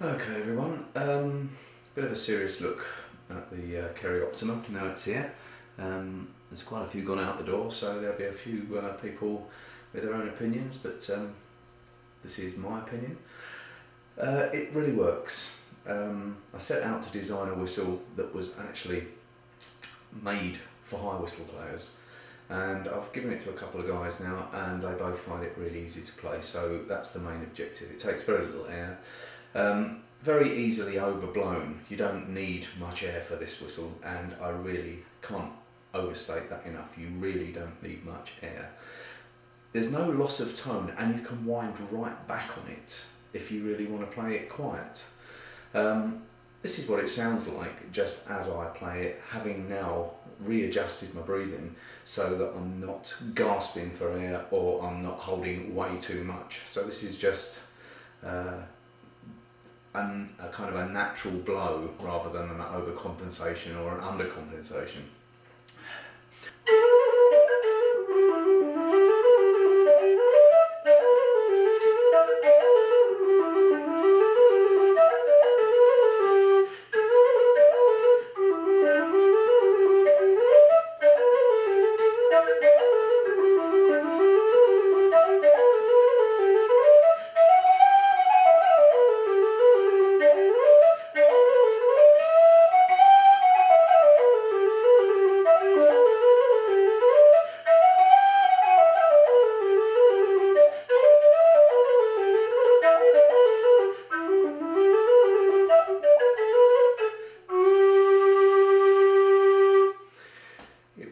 Okay everyone, bit of a serious look at the Kerry Optima now it's here. There's quite a few gone out the door, so there'll be a few people with their own opinions, but this is my opinion. It really works. I set out to design a whistle that was actually made for high whistle players, and I've given it to a couple of guys now and they both find it really easy to play, so that's the main objective. It takes very little air. Very easily overblown. You don't need much air for this whistle, and I really can't overstate that enough. You really don't need much air. There's no loss of tone, and you can wind right back on it if you really want to play it quiet. This is what it sounds like just as I play it, having now readjusted my breathing so that I'm not gasping for air or I'm not holding way too much. So this is just a kind of a natural blow rather than an overcompensation or an undercompensation.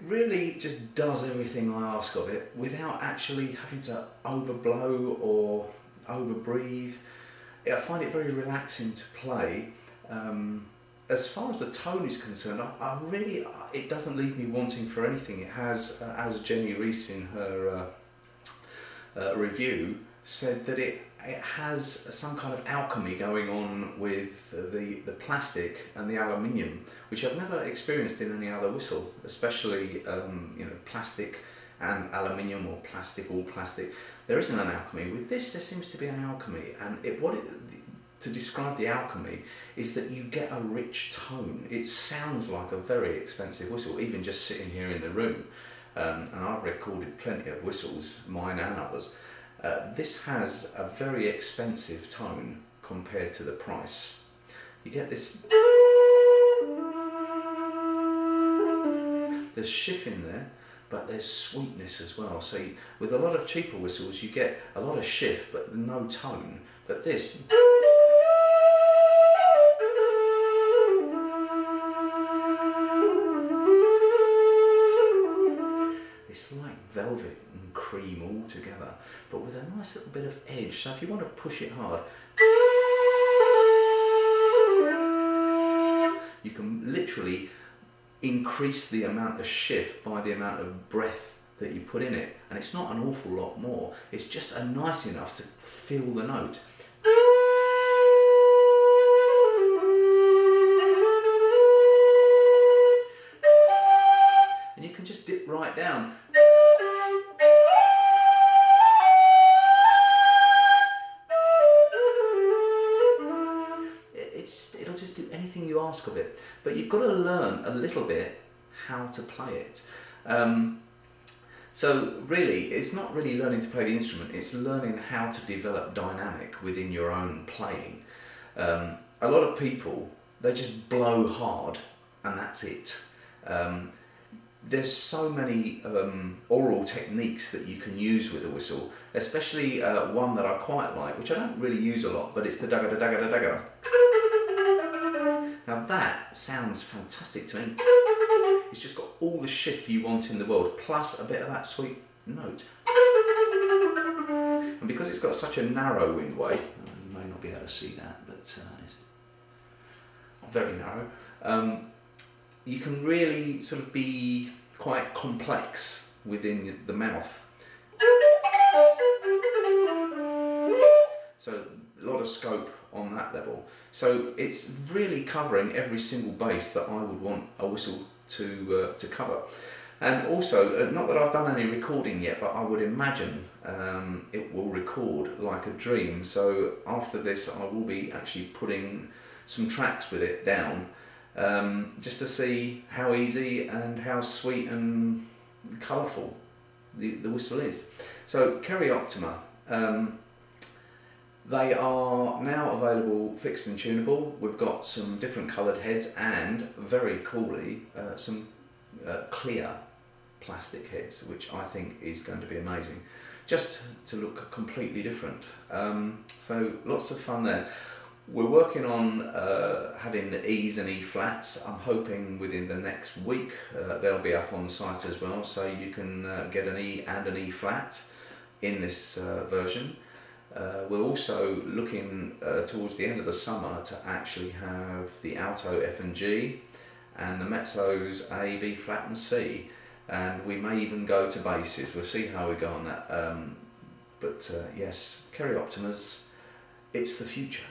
Really just does everything I ask of it without actually having to overblow or overbreathe. I find it very relaxing to play. As far as the tone is concerned, it doesn't leave me wanting for anything. It has, as Jenny Reese in her review said, that it has some kind of alchemy going on with the plastic and the aluminium, which I've never experienced in any other whistle, especially plastic and aluminium, or plastic, all plastic. There isn't an alchemy. With this, there seems to be an alchemy, and to describe the alchemy is that you get a rich tone. It sounds like a very expensive whistle, even just sitting here in the room. And I've recorded plenty of whistles, mine and others. This has a very expensive tone compared to the price. You get this, there's shift in there, but there's sweetness as well. So with a lot of cheaper whistles you get a lot of shift but no tone. But this, it's like velvet and cream all together, but with a nice little bit of edge. So if you want to push it hard, you can literally increase the amount of shift by the amount of breath that you put in it, and it's not an awful lot more. It's just nice enough to feel the note. And you can just dip right down. It'll just do anything you ask of it, but you've got to learn a little bit how to play it. So really, it's not really learning to play the instrument, it's learning how to develop dynamic within your own playing. A lot of people, they just blow hard and that's it. There's so many oral techniques that you can use with a whistle, especially one that I quite like, which I don't really use a lot, but it's the dagga da dagga da dagga. Now that sounds fantastic to me. It's just got all the shift you want in the world, plus a bit of that sweet note. And because it's got such a narrow wind way, you may not be able to see that, but it's very narrow, you can really sort of be quite complex within the mouth. So a lot of scope on that level. So it's really covering every single bass that I would want a whistle to cover. And also, not that I've done any recording yet, but I would imagine it will record like a dream. So after this, I will be actually putting some tracks with it down, just to see how easy and how sweet and colourful the whistle is. So Kerry Optima, they are now available fixed and tunable. We've got some different coloured heads and, very coolly, some clear plastic heads, which I think is going to be amazing, just to look completely different. So lots of fun there. We're working on having the E's and E flats. I'm hoping within the next week they'll be up on the site as well, so you can get an E and an E flat in this version. We're also looking towards the end of the summer to actually have the alto F and G and the mezzos A, B flat and C, and we may even go to basses. We'll see how we go on that. But yes, Kerry Optimas, it's the future.